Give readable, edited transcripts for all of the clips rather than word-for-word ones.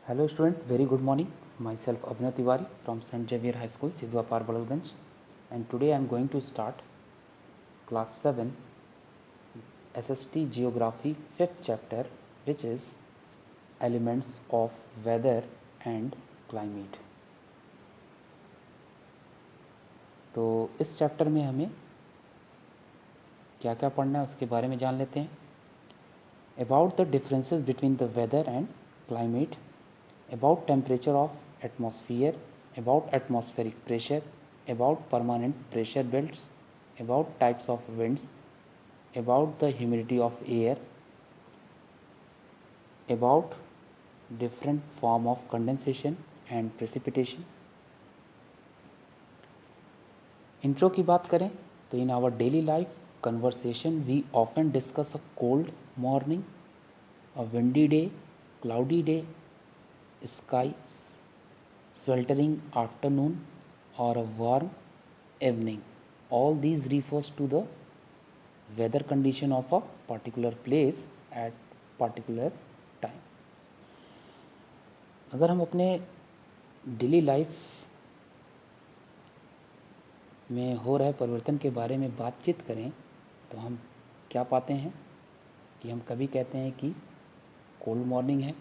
Hello student, very good morning. Myself Abhinav Tiwari from St. Xavier High School, Sidhwapar, Badalganj, and today I am going to start class 7 SST Geography 5th chapter, which is Elements of Weather and Climate. तो इस chapter में हमें क्या क्या पढ़ना है उसके बारे में जान लेते हैं. About the differences between the weather and climate, about temperature of atmosphere, about atmospheric pressure, about permanent pressure belts, about types of winds, about the humidity of air, about different form of condensation and precipitation. Intro की बात करें तो in our daily life conversation we often discuss a cold morning, a windy day, cloudy day, sky sweltering afternoon or a warm evening. All these refers to the weather condition of a particular place at particular time. अगर हम अपने daily life में हो रहे परिवर्तन के बारे में बातचीत करें तो हम क्या पाते हैं कि हम कभी कहते हैं कि कोल्ड मॉर्निंग है,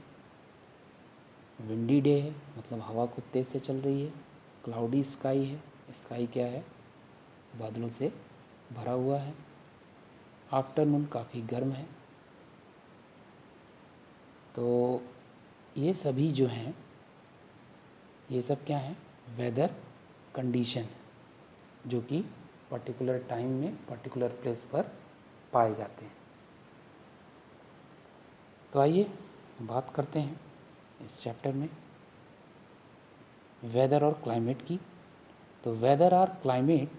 विंडी डे है मतलब हवा खूब तेज़ से चल रही है, क्लाउडी स्काई है, स्काई क्या है, बादलों से भरा हुआ है, आफ्टरनून काफ़ी गर्म है. तो ये सभी जो हैं ये सब क्या है, वेदर कंडीशन जो कि पर्टिकुलर टाइम में पर्टिकुलर प्लेस पर पाए जाते हैं. तो आइए बात करते हैं इस चैप्टर में वेदर और क्लाइमेट की. तो वेदर और climate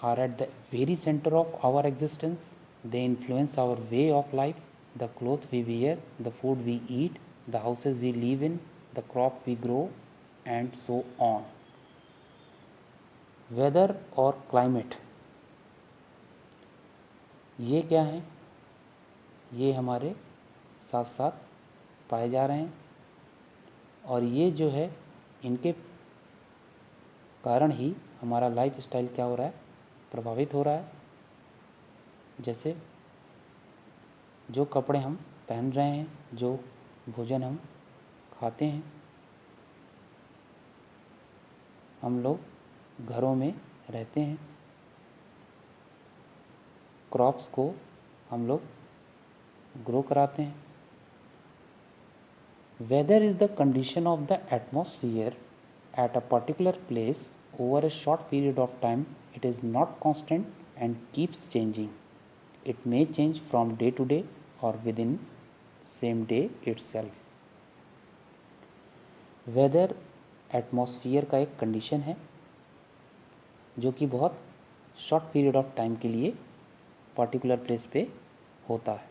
are at the very center of our existence. They influence our way of life, the clothes we wear, the food we eat, the houses we live in, the crop we grow, and so on. Weather और climate ये क्या है, ये हमारे साथ साथ पाए जा रहे हैं और ये जो है इनके कारण ही हमारा लाइफ स्टाइल क्या हो रहा है, प्रभावित हो रहा है. जैसे जो कपड़े हम पहन रहे हैं, जो भोजन हम खाते हैं, हम लोग घरों में रहते हैं, क्रॉप्स को हम लोग ग्रो कराते हैं. Weather is the condition of the atmosphere at a particular place over a short period of time. It is not constant and keeps changing. It may change from day to day or within same day itself. Weather atmosphere का एक condition है जो कि बहुत short period of time के लिए particular place पे होता है.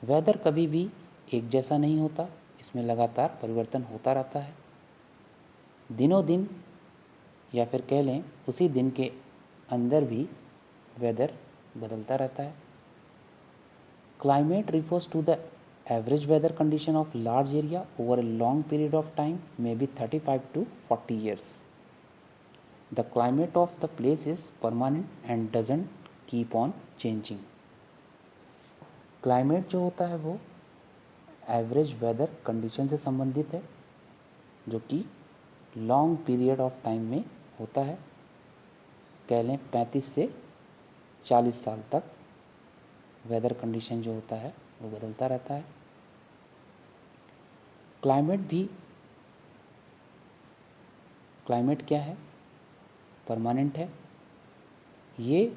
वेदर कभी भी एक जैसा नहीं होता, इसमें लगातार परिवर्तन होता रहता है. दिनों दिन या फिर कह लें उसी दिन के अंदर भी वेदर बदलता रहता है. Climate refers to the average weather condition of large area over a long period of time, may be 35 to 40 years. The climate of the place is permanent and doesn't keep on changing. Climate जो होता है वो average weather condition से संबंधित है जो कि long period of time में होता है. कह लें 35 से 40 साल तक वेदर कंडीशन जो होता है वो बदलता रहता है. क्लाइमेट क्या है, परमानेंट है, ये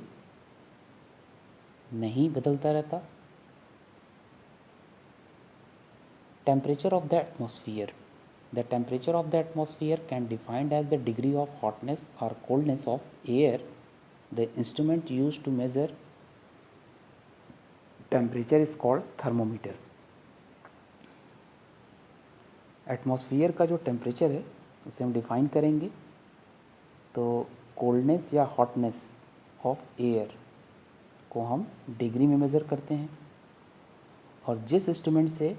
नहीं बदलता रहता. Temperature of the atmosphere. The temperature of the atmosphere can be defined as the degree of hotness or coldness of air. The instrument used to measure temperature is called thermometer. Atmosphere का जो temperature है उसे हम define करेंगे तो coldness या hotness of air को हम डिग्री में मेज़र करते हैं और जिस इंस्ट्रूमेंट से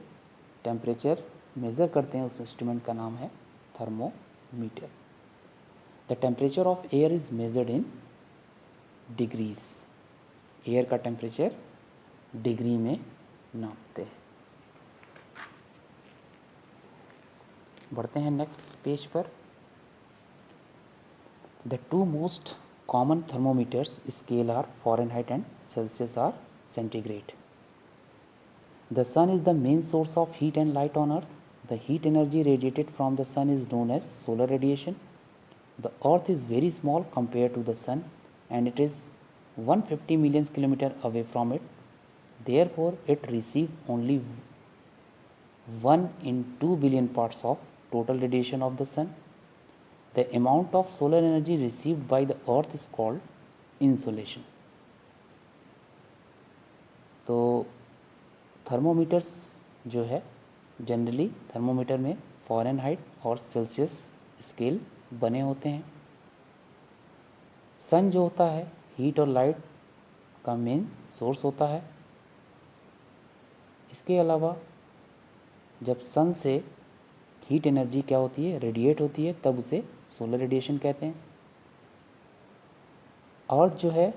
टेम्परेचर मेज़र करते हैं उस इंस्ट्रूमेंट का नाम है thermometer. The temperature of air is measured in degrees. Air का टेम्परेचर डिग्री में नापते हैं। बढ़ते हैं नेक्स्ट पेज पर। The two most common thermometers scale are Fahrenheit and Celsius are centigrade. The sun is the main source of heat and light on earth. The heat energy radiated from the sun is known as solar radiation. The earth is very small compared to the sun and it is 150 million kilometer away from it. Therefore, it receives only 1 in 2 billion parts of total radiation of the sun. The amount of solar energy received by the earth is called insolation. तो thermometers जो है generally thermometer में Fahrenheit और Celsius scale बने होते हैं। सन जो होता है हीट और लाइट का मेन सोर्स होता है। इसके अलावा जब सन से हीट एनर्जी क्या होती है, रेडिएट होती है, तब उसे सोलर रेडिएशन कहते हैं। अर्थ जो है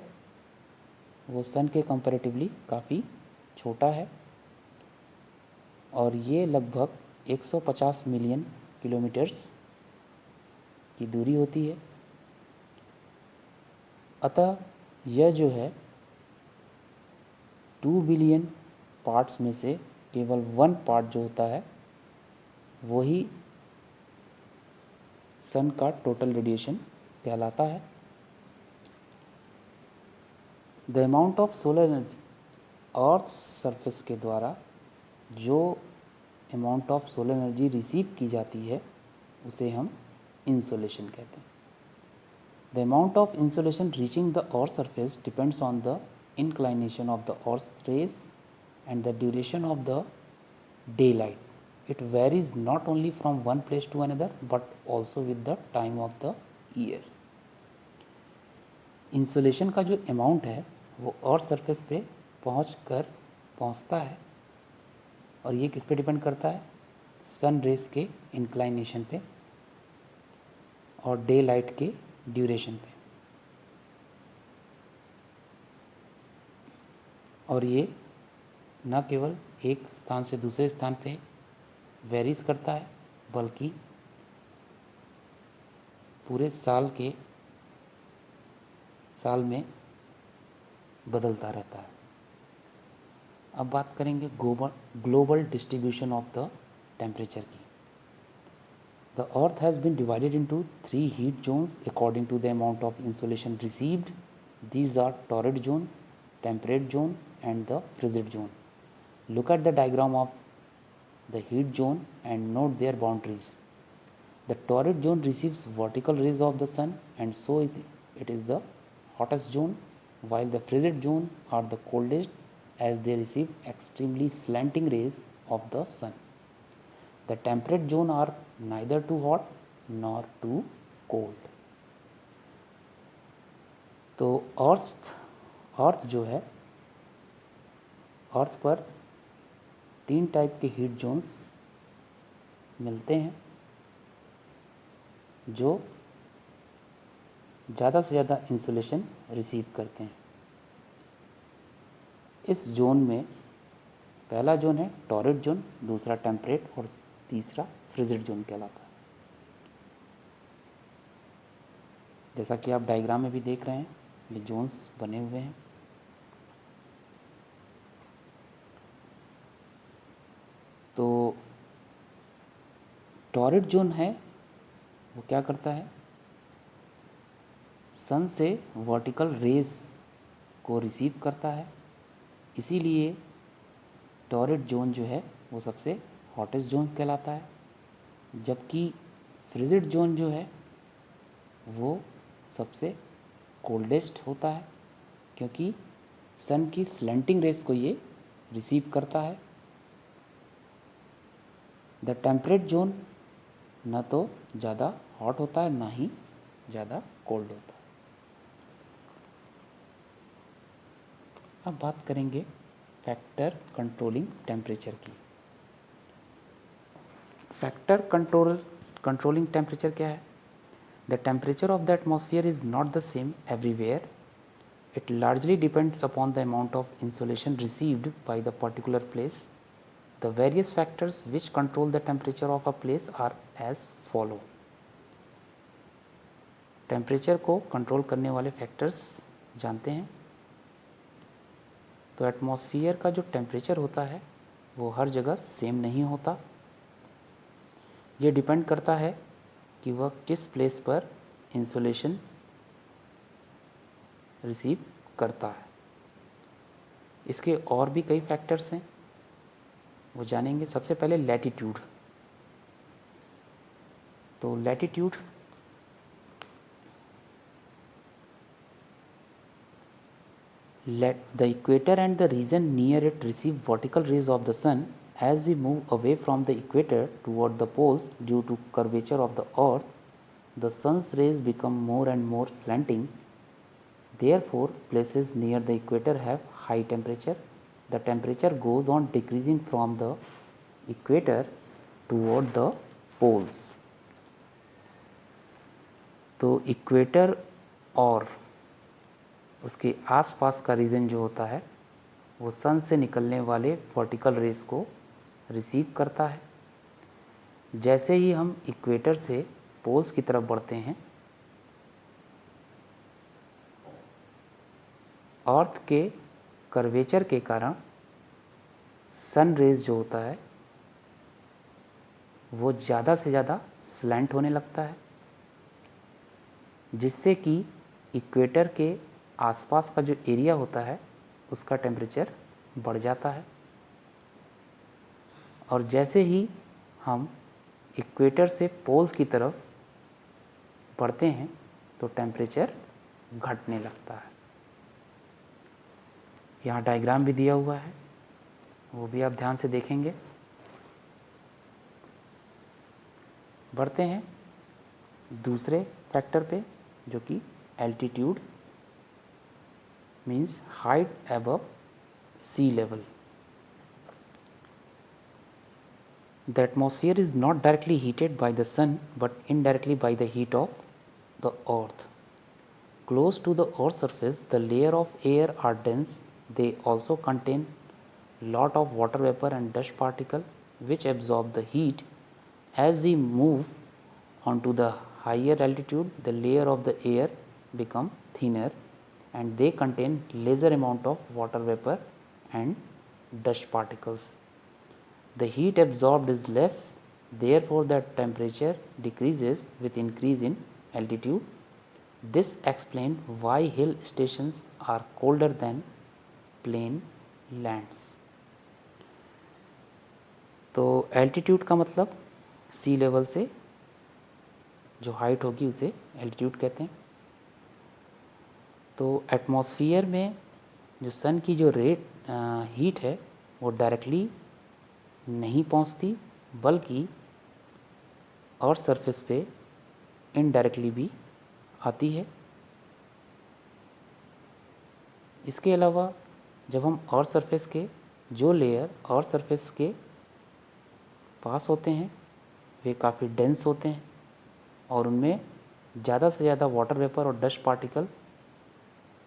वो सन के कंपैरेटिवली काफ़ी छोटा है और ये लगभग 150 मिलियन किलोमीटर्स की दूरी होती है। अतः यह जो है 2 बिलियन पार्ट्स में से केवल 1 पार्ट जो होता है वही सन का टोटल रेडिएशन कहलाता है। The amount of solar energy earth surface के द्वारा जो amount of solar energy receive की जाती है उसे हम इंसोलेशन कहते हैं। The amount of insolation reaching the earth surface depends on the inclination of the earth's rays and the duration of the daylight. It varies not only from one place to another but also with the time of the year. Insolation का जो amount है वो earth surface पे पहुंचता है और ये किस पे डिपेंड करता है, सन रेस के इंक्लाइनेशन पे और डे लाइट के ड्यूरेशन पे। और ये न केवल एक स्थान से दूसरे स्थान पे वेरीज करता है बल्कि पूरे साल में बदलता रहता है। अब बात करेंगे global distribution of the temperature की। The earth has been divided into 3 heat zones according to the amount of insolation received. These are torrid zone, temperate zone and the frigid zone. Look at the diagram of the heat zone and note their boundaries. The torrid zone receives vertical rays of the sun and so it is the hottest zone, while the frigid zone are the coldest as they receive extremely slanting rays of the sun. The temperate zone are neither too hot nor too cold. तो अर्थ जो है अर्थ पर 3 type के heat zones मिलते हैं जो ज़्यादा से ज़्यादा इंसुलेशन रिसीव करते हैं। इस जोन में पहला जोन है टॉरिड जोन, दूसरा टेम्परेट और तीसरा फ्रिजिड जोन कहलाता है। जैसा कि आप डायग्राम में भी देख रहे हैं ये जोन्स बने हुए हैं। तो टॉरिड जोन है वो क्या करता है, सन से वर्टिकल रेज को रिसीव करता है, इसीलिए टॉरिड जोन जो है वो सबसे हॉटेस्ट जोन कहलाता है। जबकि फ्रिजिड जोन जो है वो सबसे कोल्डेस्ट होता है क्योंकि सन की स्लैंटिंग रेस को ये रिसीव करता है। द टेम्परेट जोन न तो ज़्यादा हॉट होता है ना ही ज़्यादा कोल्ड होता है। अब बात करेंगे फैक्टर कंट्रोलिंग टेम्परेचर की। फैक्टर कंट्रोलिंग टेम्परेचर क्या है? The temperature of the atmosphere is not the same everywhere. It largely depends upon the amount of insolation received by the particular place. The various factors which control the temperature of a place are as follow. Temperature को control करने वाले factors जानते हैं. तो atmosphere का जो temperature होता है वो हर जगह सेम नहीं होता. ये डिपेंड करता है कि वह किस प्लेस पर इंसोलेशन रिसीव करता है. इसके और भी कई फैक्टर्स हैं, वो जानेंगे. सबसे पहले लैटिट्यूड. तो latitude the equator and the region near it receive vertical rays of the sun. As we move away from the equator toward the poles due to curvature of the earth, the sun's rays become more and more slanting. Therefore, places near the equator have high temperature. The temperature goes on decreasing from the equator toward the poles. तो equator और उसके आसपास का reason जो होता है वो सन से निकलने वाले वर्टिकल रेस को रिसीव करता है. जैसे ही हम इक्वेटर से पोल्स की तरफ बढ़ते हैं, अर्थ के कर्वेचर के कारण सन रेज जो होता है वो ज़्यादा से ज़्यादा स्लैंट होने लगता है, जिससे कि इक्वेटर के आसपास का जो एरिया होता है उसका टेम्परेचर बढ़ जाता है. और जैसे ही हम इक्वेटर से पोल्स की तरफ बढ़ते हैं तो टेम्परेचर घटने लगता है. यहाँ डायग्राम भी दिया हुआ है, वो भी आप ध्यान से देखेंगे. बढ़ते हैं दूसरे फैक्टर पे, जो कि altitude means height above sea level. The atmosphere is not directly heated by the sun but indirectly by the heat of the earth. Close to the earth's surface, the layer of air are dense. They also contain lot of water vapor and dust particle which absorb the heat. As we move onto the higher altitude, the layer of the air become thinner and they contain lesser amount of water vapor and dust particles. The heat absorbed is less, therefore the temperature decreases with increase in altitude. This explains why hill stations are colder than plain lands. तो altitude का मतलब सी level से जो height होगी उसे altitude कहते हैं. तो एटमॉस्फेयर में जो सन की जो हीट है वो डायरेक्टली नहीं पहुंचती, बल्कि अर्थ सरफेस पे इनडायरेक्टली भी आती है. इसके अलावा जब हम अर्थ सरफेस के जो लेयर अर्थ सरफेस के पास होते हैं वे काफ़ी डेंस होते हैं और उनमें ज़्यादा से ज़्यादा वाटर वेपर और डस्ट पार्टिकल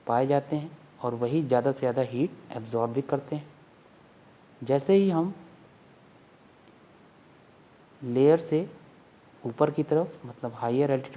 पाए जाते हैं और वही ज़्यादा से ज़्यादा हीट एब्जॉर्ब भी करते हैं. जैसे ही हम लेयर से ऊपर की तरफ मतलब हायर एल्टीट्यूड